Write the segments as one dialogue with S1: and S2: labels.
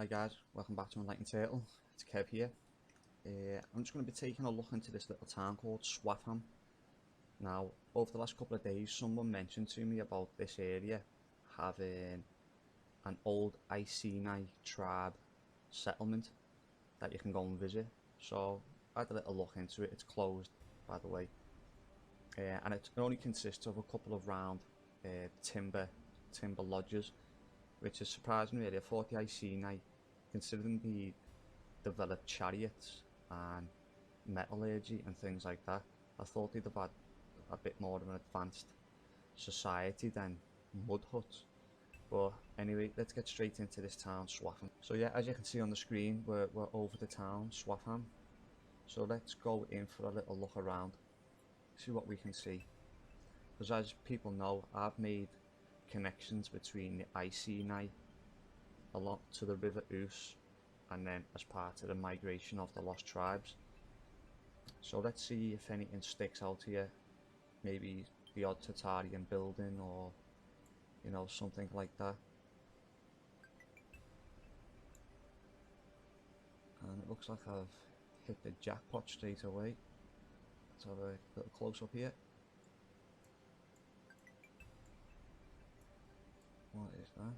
S1: Hi guys, welcome back to Enlightened Turtle. It's Kev here. I'm just going to be taking a look into this little town called Swaffham. Now, over the last couple of days, someone mentioned to me about this area having an old Iceni tribe settlement that you can go and visit. So I had a little look into it. It's closed, by the way, and it only consists of a couple of round timber lodges, which is surprising really. I thought the Iceni, considering the developed chariots and metallurgy and things like that, I thought they'd have had a bit more of an advanced society than mud huts. But anyway, let's get straight into this town, Swaffham. So yeah, as you can see on the screen, we're over the town, Swaffham. So let's go in for a little look around, see what we can see. Because as people know, I've made connections between the Iceni along to the River Ouse, and then as part of the migration of the lost tribes. So let's see if anything sticks out here. Maybe the odd Tatarian building, or you know, something like that. And it looks like I've hit the jackpot straight away. Let's have a little close up here. What is that?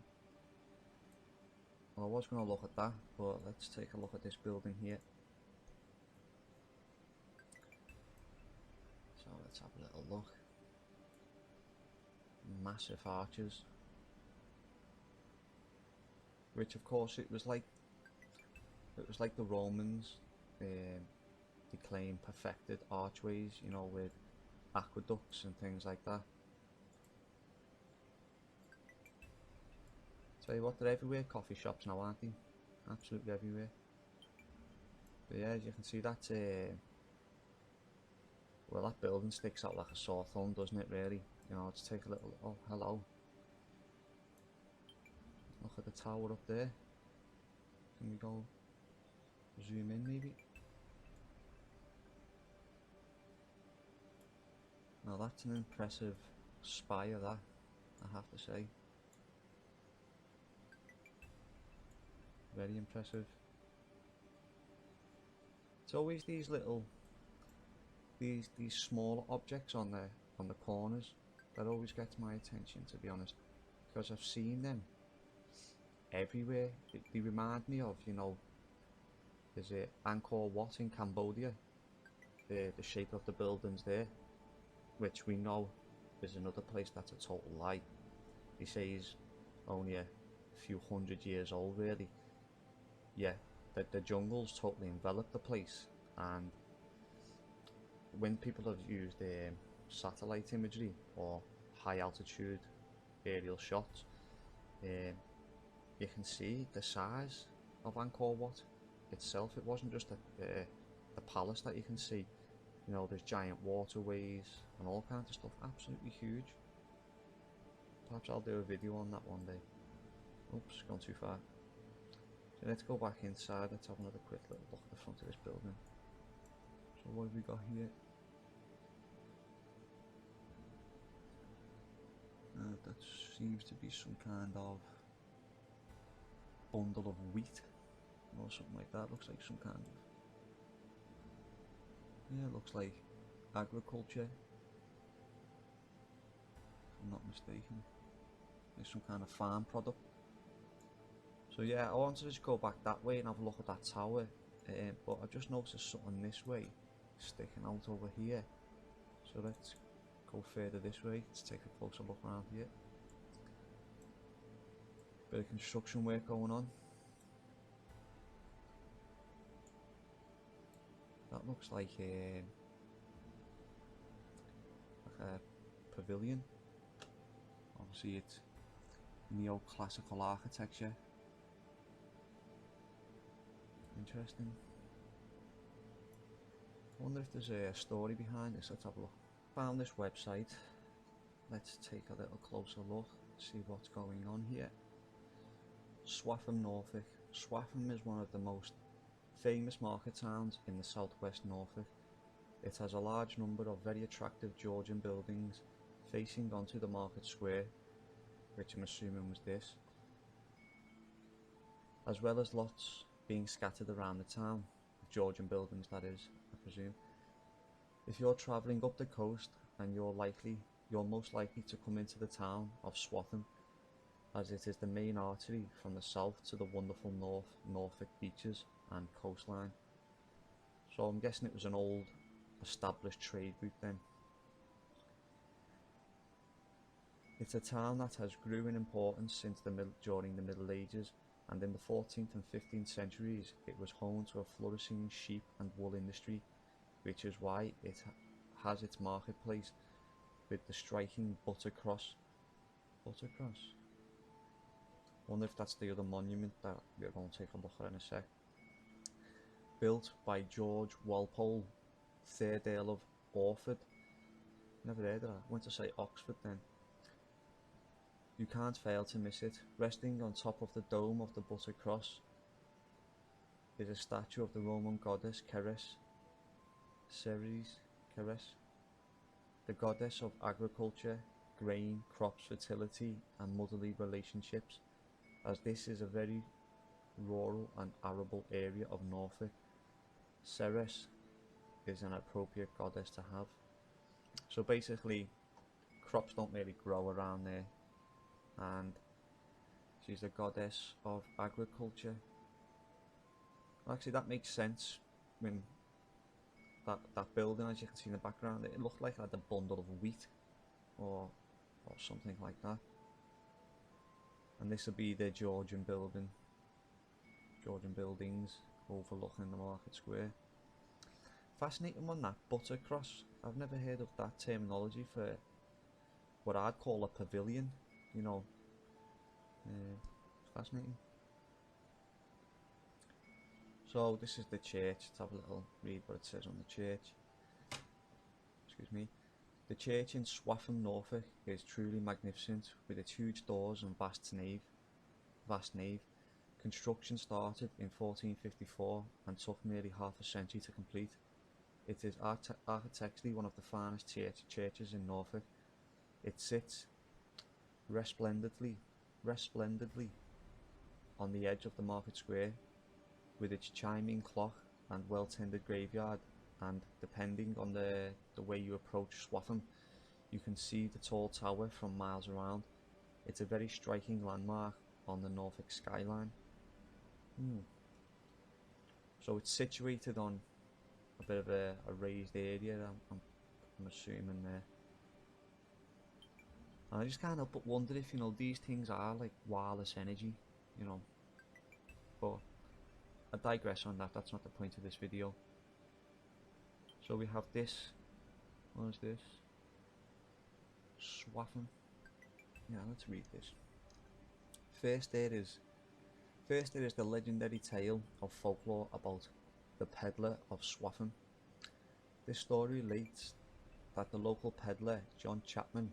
S1: Well, I was going to look at that, but let's take a look at this building here. So let's have a little look. Massive arches, which of course it was like the Romans. They claim perfected archways, you know, with aqueducts and things like that. Tell you what, they're everywhere, coffee shops now, aren't they? Absolutely everywhere. But yeah, as you can see, that's well, that building sticks out like a sore thumb, doesn't it, really? You know, let's take a little, oh, hello. Look at the tower up there. Can we go zoom in, maybe? Now that's an impressive spire, that, I have to say. Very impressive. It's always these little, these smaller objects on the corners that always gets my attention, to be honest, because I've seen them everywhere. They remind me of, you know, there's Angkor Wat in Cambodia, the shape of the buildings there, which we know is another place that's a total lie. They say he's only a few hundred years old, really. Yeah, the jungles totally enveloped the place, and when people have used satellite imagery or high altitude aerial shots, you can see the size of Angkor Wat itself. It wasn't just the palace that you can see. You know, there's giant waterways and all kinds of stuff. Absolutely huge. Perhaps I'll do a video on that one day. Oops, gone too far. So let's go back inside. Let's have another quick little look at the front of this building. So what have we got here? That seems to be some kind of bundle of wheat or something like that. Looks like some kind of, yeah, it looks like agriculture, if I'm not mistaken. Like some kind of farm product. So yeah, I wanted to just go back that way and have a look at that tower, but I just noticed something this way sticking out over here. So let's go further this way. Let's take a closer look around here. Bit of construction work going on. That looks like a pavilion. Obviously it's neoclassical architecture. Interesting. I wonder if there's a story behind this. Let's have a look. Found this website. Let's take a little closer look, see what's going on here. Swaffham, Norfolk. Swaffham is one of the most famous market towns in the southwest Norfolk. It has a large number of very attractive Georgian buildings facing onto the market square, which I'm assuming was this. as well as lots being scattered around the town, Georgian buildings that is, I presume. If you're travelling up the coast, and you're most likely to come into the town of Swaffham, as it is the main artery from the south to the wonderful Norfolk beaches and coastline. So I'm guessing it was an old established trade route then. It's a town that has grew in importance since during the Middle Ages, and in the 14th and 15th centuries it was home to a flourishing sheep and wool industry, which is why it has its marketplace with the striking Buttercross. Wonder if that's the other monument that we're going to take a look at in a sec. Built by George Walpole, 3rd Earl of Orford. Never heard of that. Went to say Oxford then. You can't fail to miss it. Resting on top of the dome of the Buttercross is a statue of the Roman goddess Ceres, the goddess of agriculture, grain, crops, fertility and motherly relationships, as this is a very rural and arable area of Norfolk. Ceres is an appropriate goddess to have. So basically, crops don't really grow around there, and she's a goddess of agriculture. Actually, that makes sense. When that building, as you can see in the background, it looked like it had a bundle of wheat or something like that. And this will be the Georgian buildings overlooking the market square. Fascinating one, that Buttercross. I've never heard of that terminology for what I'd call a pavilion, you know. Fascinating. So this is the church. Let's have a little read what it says on the church. Excuse me. The church in Swaffham, Norfolk is truly magnificent, with its huge doors and vast nave. Construction started in 1454 and took nearly half a century to complete. It is architecturally one of the finest churches in Norfolk. It sits resplendently on the edge of the market square, with its chiming clock and well-tended graveyard, and depending on the way you approach Swaffham, you can see the tall tower from miles around. It's a very striking landmark on the Norfolk skyline. So it's situated on a bit of a raised area, I'm assuming there. And I just can't help but wonder if, you know, these things are like wireless energy, you know. But I digress on that, that's not the point of this video. So we have this, what is this? Swaffham. Yeah, let's read this. First there is the legendary tale of folklore about the peddler of Swaffham. This story relates that the local peddler, John Chapman,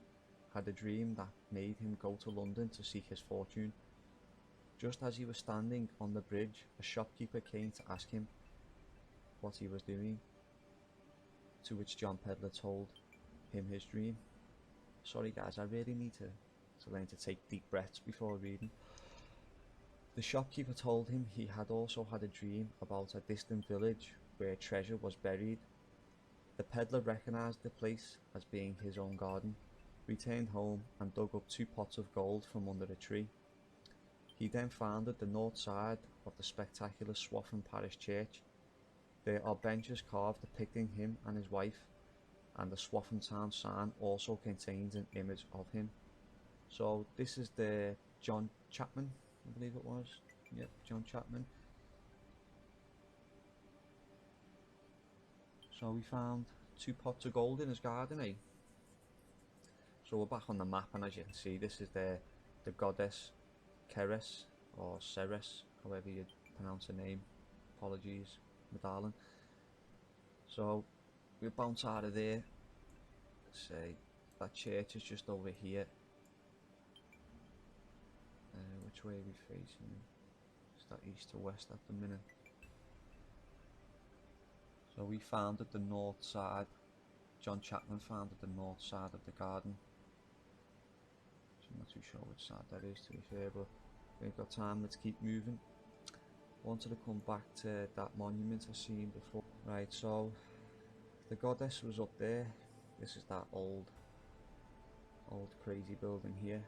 S1: had a dream that made him go to London to seek his fortune. Just as he was standing on the bridge, a shopkeeper came to ask him what he was doing, to which John Peddler told him his dream. Sorry guys, I really need to learn to take deep breaths before reading. The shopkeeper told him he had also had a dream about a distant village where treasure was buried. The peddler recognised the place as being his own garden, returned home and dug up 2 pots of gold from under a tree. He then founded the north side of the spectacular Swaffham Parish Church. There are benches carved depicting him and his wife, and the Swaffham town sign also contains an image of him. So this is the John Chapman, I believe it was. Yep, John Chapman. So we found 2 pots of gold in his garden, eh? So we're back on the map, and as you can see, this is the goddess Ceres, or Ceres, however you pronounce her name. Apologies, my darling. So we bounce out of there. Say that church is just over here. Which way are we facing? Is that east to west at the minute? So we founded the north side. John Chapman founded the north side of the garden. So I'm not too sure which side that is, to be fair, but we've got time, let's keep moving. wanted to come back to that monument I seen before. Right, so the goddess was up there. This is that old crazy building here,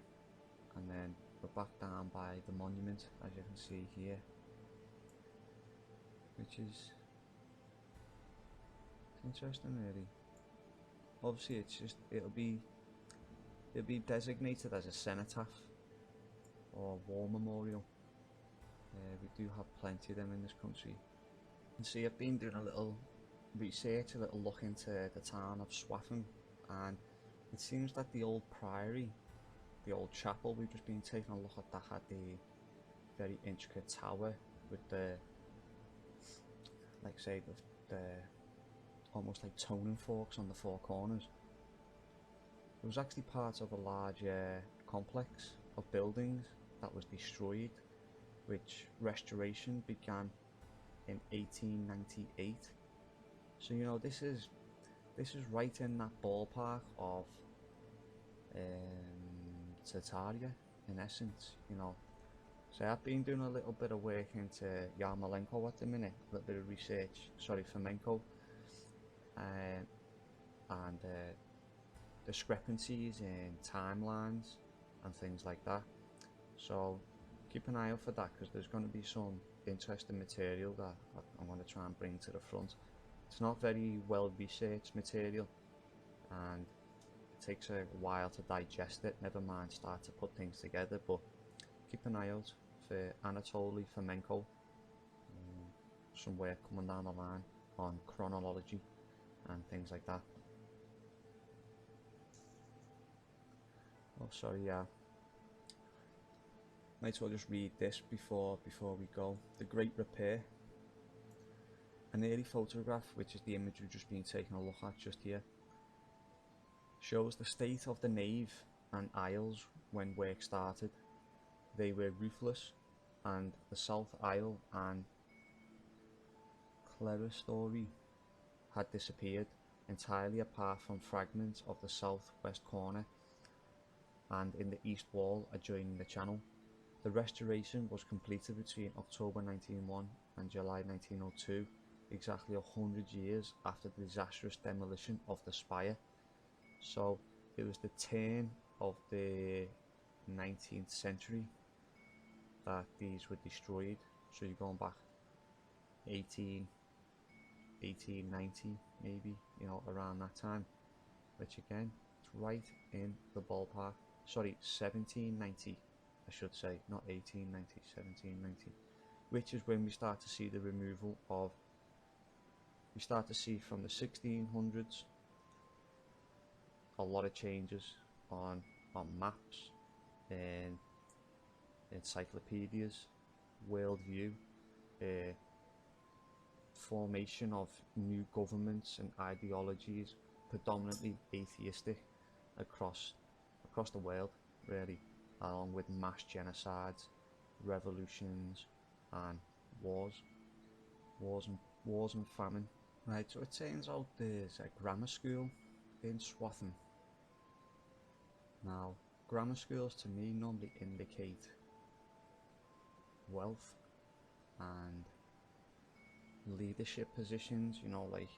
S1: and then we're back down by the monument, as you can see here, which is interesting really. Obviously it'll be designated as a cenotaph or war memorial. We do have plenty of them in this country. And see, I've been doing a little research, a little look into the town of Swaffham, and it seems that the old priory, the old chapel we've just been taking a look at, that had the very intricate tower with the, like say, the almost like toning forks on the four corners. It was actually part of a large complex of buildings that was destroyed, which restoration began in 1898. So you know, this is right in that ballpark of Tataria in essence, you know. So I've been doing a little bit of work into Yarmolenko at the minute, a little bit of research, sorry, flamenco, and discrepancies in timelines and things like that. So keep an eye out for that, because there's going to be some interesting material that I'm going to try and bring to the front. It's not very well researched material, and it takes a while to digest it, never mind start to put things together, but keep an eye out for Anatoly Fomenko, some work coming down the line on chronology and things like that. Oh sorry, yeah, might as well just read this before we go. The Great Repair. An early photograph, which is the image we've just been taking a look at just here, shows the state of the nave and aisles when work started. They were roofless, and the south aisle and clerestory had disappeared entirely, apart from fragments of the southwest corner and in the east wall adjoining the channel. The restoration was completed between October 1901 and July 1902, exactly 100 years after the disastrous demolition of the spire. So it was the turn of the 19th century that these were destroyed. So you're going back 1890 maybe, you know, around that time, which again, it's right in the ballpark. Sorry, 1790 I should say, not 1890, 1790, which is when we start to see the removal of, we start to see from the 1600s a lot of changes on maps and encyclopedias, worldview, formation of new governments and ideologies, predominantly atheistic, across the world really, along with mass genocides, revolutions and wars and famine. Right, so it turns out there's a grammar school in Swaffham. Now, grammar schools to me normally indicate wealth and leadership positions, you know, like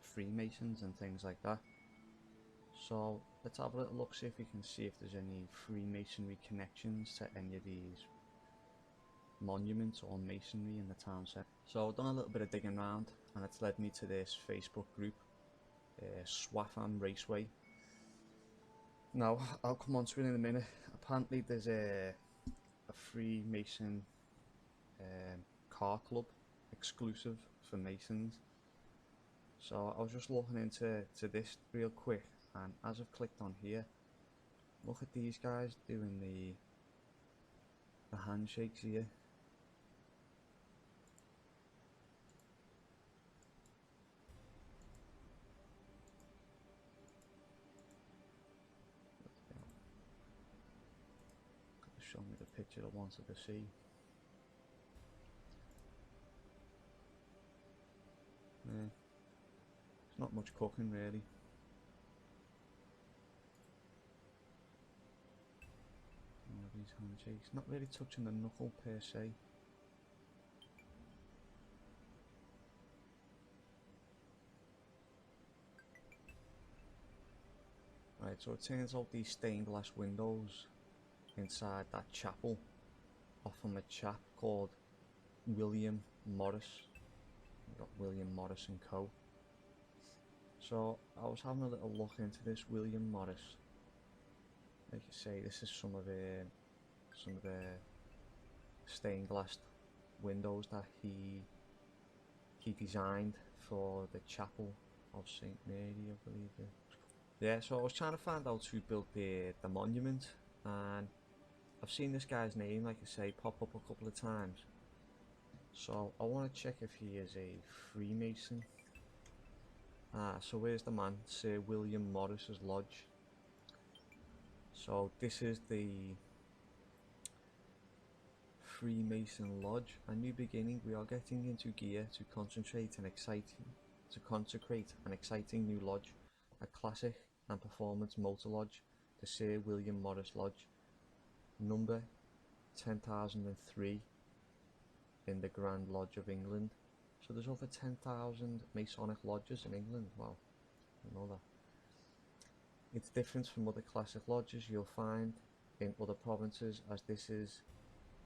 S1: Freemasons and things like that. So let's have a little look, see if we can see if there's any Freemasonry connections to any of these monuments or masonry in the town centre. So I've done a little bit of digging around, and it's led me to this Facebook group, Swaffham Raceway. Now I'll come on to it in a minute. Apparently there's a Freemason car club exclusive for Masons. So I was just looking into this real quick, and as I've clicked on here, look at these guys doing the handshakes here. Show me the picture I wanted to see. Yeah. It's not much cooking really. These handshakes, not really touching the knuckle per se. Right, so it turns out these stained glass windows inside that chapel are from a chap called William Morris. We've got William Morris and Co. So I was having a little look into this William Morris. Like you say, this is some of the stained glass windows that he designed for the chapel of St. Mary, I believe. Yeah, so I was trying to find out who built the monument, and I've seen this guy's name, like I say, pop up a couple of times. So I want to check if he is a Freemason. So where's the man? Sir William Morris's lodge. So this is the Freemason lodge. A new beginning. We are getting into gear to consecrate an exciting new lodge, a classic and performance motor lodge, the Sir William Morris Lodge, number 10,003 in the Grand Lodge of England. So there's over 10,000 Masonic lodges in England. Wow, I know that. It's different from other classic lodges you'll find in other provinces, as this is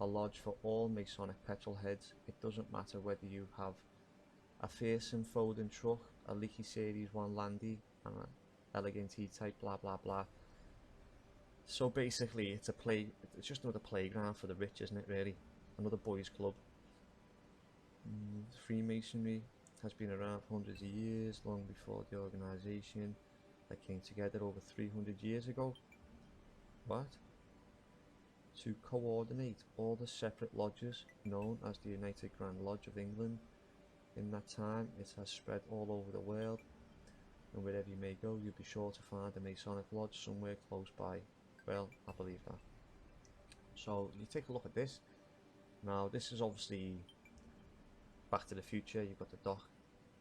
S1: a lodge for all Masonic petrol heads. It doesn't matter whether you have a fearsome Foden truck, a leaky Series 1 Landy, and an elegant E-type, blah blah blah. So basically it's just another playground for the rich, isn't it, really? Another boys club. Freemasonry has been around for hundreds of years, long before the organisation that came together over 300 years ago. What? To coordinate all the separate lodges known as the United Grand Lodge of England. In that time it has spread all over the world, and wherever you may go you'll be sure to find a Masonic lodge somewhere close by. Well, I believe that. So you take a look at this. Now this is obviously Back to the Future. You've got the dock,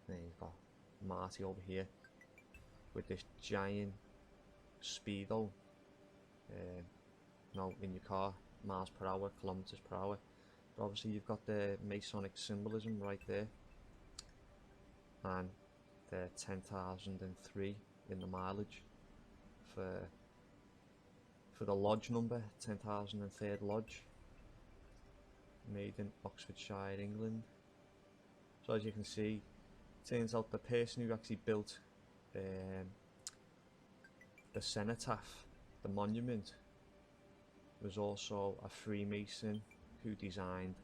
S1: then you've got Marty over here with this giant speedo, in your car, miles per hour, kilometers per hour. But obviously you've got the Masonic symbolism right there, and the 10,003 in the mileage for the lodge number, 10,003rd lodge, made in Oxfordshire, England. So as you can see, turns out the person who actually built the cenotaph, the monument, was also a Freemason who designed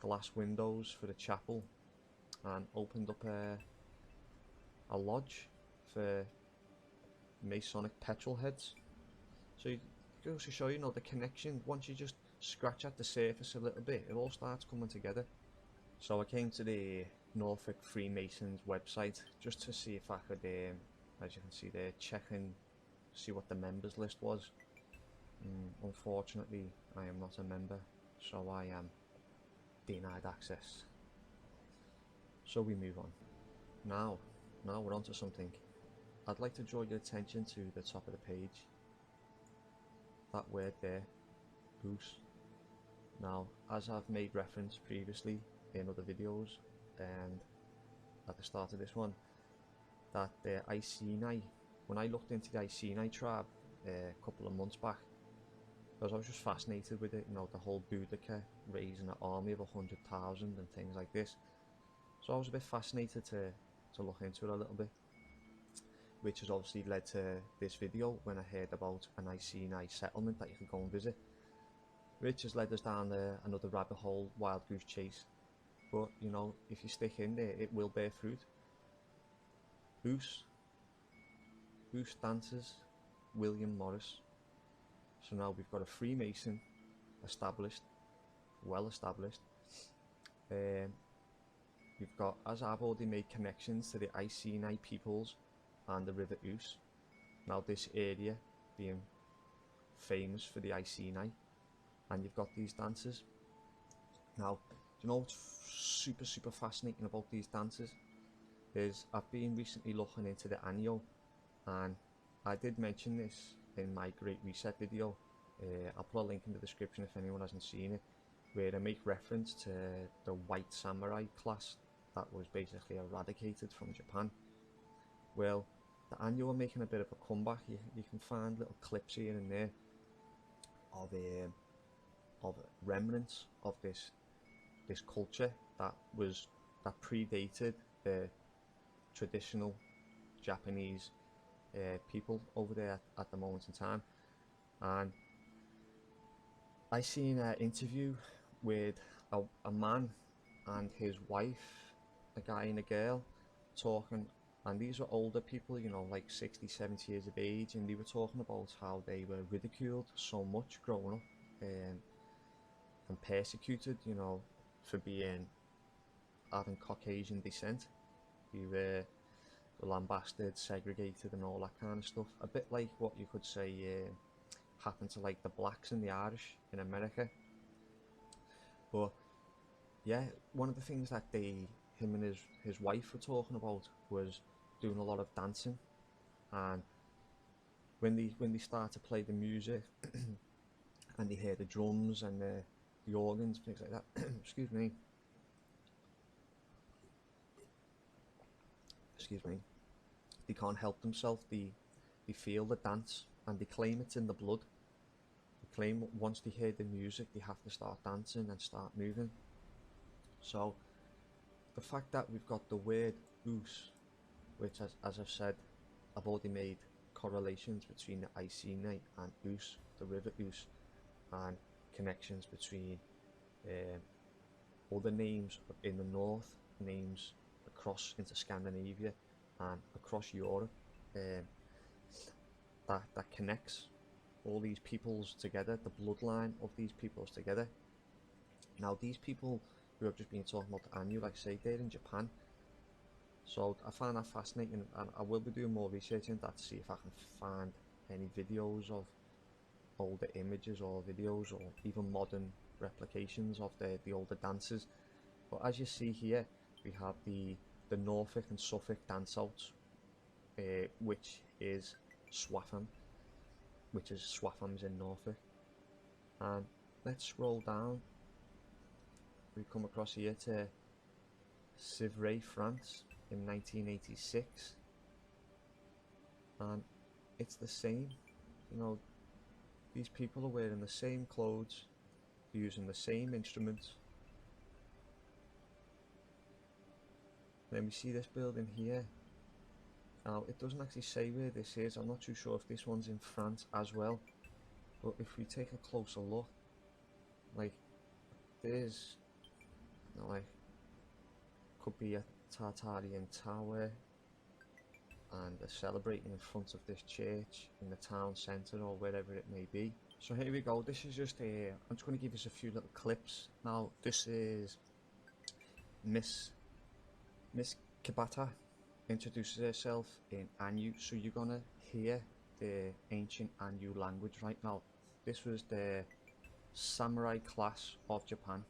S1: glass windows for the chapel and opened up a lodge for Masonic petrol heads. So it goes to show, you know, the connection. Once you just scratch at the surface a little bit, it all starts coming together. So I came to the Norfolk Freemasons website just to see if I could, as you can see there, check and see what the members list was. Unfortunately, I am not a member, so I am denied access. So we move on. Now we're on to something. I'd like to draw your attention to the top of the page. That word there, goose. Now, as I've made reference previously in other videos and at the start of this one, that the Iceni, when I looked into the Iceni tribe a couple of months back, because I was just fascinated with it, you know, the whole Boudica raising an army of 100,000 and things like this. So I was a bit fascinated to look into it a little bit, which has obviously led to this video when I heard about an Iceni settlement that you could go and visit, which has led us down another rabbit hole, wild goose chase. But you know, if you stick in there, it will bear fruit. Ouse dances, William Morris. So now we've got a Freemason established, well established. We've got, as I've already made connections to the Iceni peoples and the River Ouse. Now this area being famous for the Iceni, and you've got these dances. Now, you know what's super fascinating about these dances is I've been recently looking into the annual, and I did mention this in my Great Reset video. I'll put a link in the description if anyone hasn't seen it, where I make reference to the white samurai class that was basically eradicated from Japan. Well, the annual are making a bit of a comeback. You can find little clips here and there of remnants of this culture that predated the traditional Japanese people over there at the moment in time. And I seen an interview with a man and his wife, a guy and a girl, talking, and these were older people, you know, like 60, 70 years of age, and they were talking about how they were ridiculed so much growing up, and persecuted, you know, for having Caucasian descent. They were lambasted, segregated, and all that kind of stuff. A bit like what you could say happened to like the blacks and the Irish in America. But yeah, one of the things that him and his wife were talking about was doing a lot of dancing, and when they start to play the music and they hear the drums and the organs, things like that. Excuse me. They can't help themselves. They feel the dance and they claim it's in the blood. They claim once they hear the music, they have to start dancing and start moving. So the fact that we've got the word Ouse, which as I've said, I've already made correlations between the Iceni and Ouse, the River Ouse, and connections between other names in the north, names across into Scandinavia and across Europe, that connects all these peoples together, the bloodline of these peoples together. Now these people who have just been talking about the Anu, like I say, they're in Japan. So I find that fascinating, and I will be doing more research into that to see if I can find any videos of older images or videos or even modern replications of the older dances. But as you see here, we have the Norfolk and Suffolk dance outs, which is Swaffham, Swaffham's in Norfolk. And let's scroll down. We come across here to Civray, France in 1986, and it's the same. You know, these people are wearing the same clothes, using the same instruments. Then we see this building here. Now it doesn't actually say where this is. I'm not too sure if this one's in France as well, but if we take a closer look, like there's, you know, like could be a Tartarian tower, and they're celebrating in front of this church in the town centre or wherever it may be. So here we go. This is just I'm just going to give you a few little clips. Now this is Miss Kibata introduces herself in Anu, so you're gonna hear the ancient Anu language right now. This was the samurai class of Japan.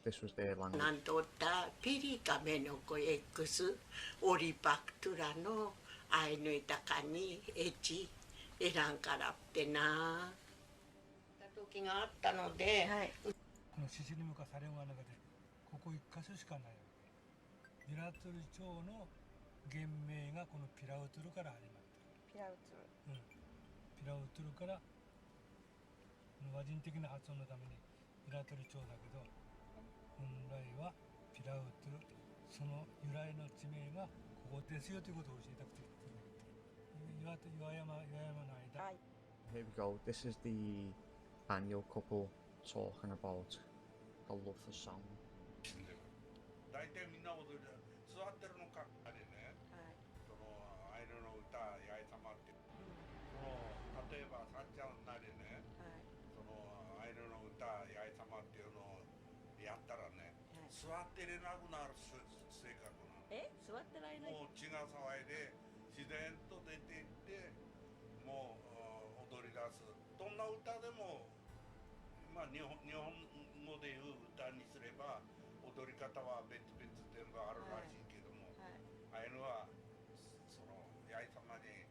S1: This was their language.
S2: なんとったピリカメのコ X オリバクトラのアイヌイタカにエチエランからってな時があったので、はい、
S3: このシシリムかサレンワの中でここ一箇所しかないわけ。ピラトル町の原名がこのピラウトルから始まってる。ピラウトル。うん。ピラウトルから和人的な発音のためにピラトル町だけど。本来はピラウトル、その由来の地名がここですよということを教えたくて岩山の間。
S1: Here we go. This is the annual couple talking about the love for song.
S4: 大体みんな踊りだ。座ってるのかあれね。そのアイヌの歌八重様って。その例えばさっちゃんなりね。そのアイヌの歌八重様っていうのをやったらね、座ってれなくなる性格なの。
S2: 座ってられない。
S4: もう血が騒いで自然と出ていってもう踊り出す。どんな歌でもまあ日本語でいう歌にすれば踊り方は別々全部あるらしいけども、アイヌはその八重様に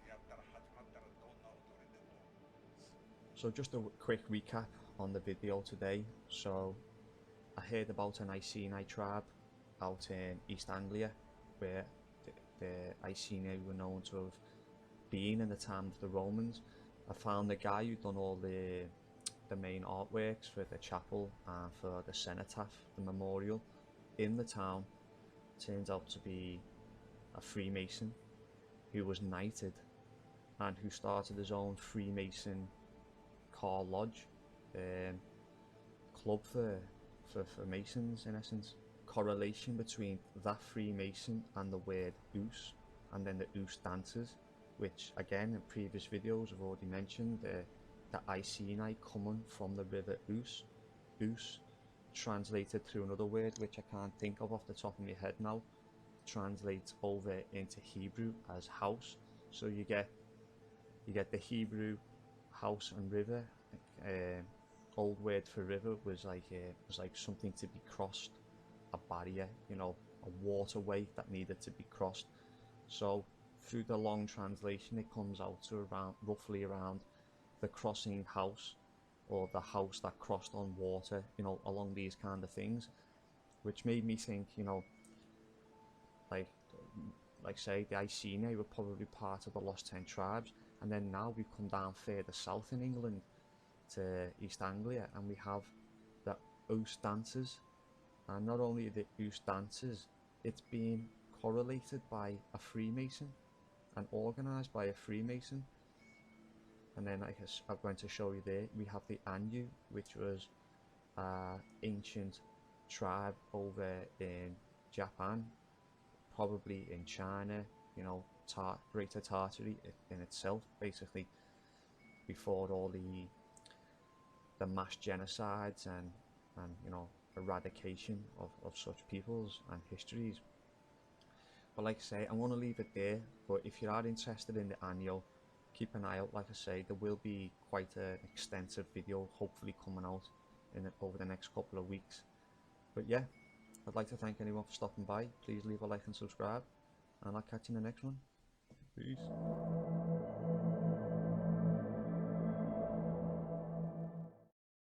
S4: やったら始まったらどんな踊りでも。
S1: So just a quick recap on the video today. So I heard about an Iceni tribe out in East Anglia where the Iceni were known to have been in the time of the Romans. I found the guy who'd done all the main artworks for the chapel and for the cenotaph, the memorial, in the town. Turns out to be a Freemason who was knighted and who started his own Freemason car lodge, club for Masons in essence. Correlation between that Freemason and the word Ouse, and then the Ouse dancers, which again in previous videos I've already mentioned, the Iceni coming from the River Ouse. Ouse, translated through another word which I can't think of off the top of my head now, translates over into Hebrew as house. So you get the Hebrew house and river. Old word for river was like something to be crossed, a barrier, you know, a waterway that needed to be crossed. So through the long translation, it comes out to roughly around the crossing house, or the house that crossed on water, you know, along these kind of things, which made me think, you know, like say the Iceni were probably part of the Lost 10 Tribes, and then now we come down further south in England to East Anglia, and we have the Ouse dancers. And not only the Ouse dancers, it's being correlated by a Freemason and organised by a Freemason. And then I'm going to show you there, we have the Anu, which was an ancient tribe over in Japan, probably in China, you know, Greater Tartary in itself, basically, before all the mass genocides and you know, eradication of such peoples and histories. But like I say, I'm going to leave it there, but if you are interested in the annual, keep an eye out. Like I say, there will be quite an extensive video hopefully coming out over the next couple of weeks. But yeah, I'd like to thank anyone for stopping by. Please leave a like and subscribe, and I'll catch you in the next one. Peace.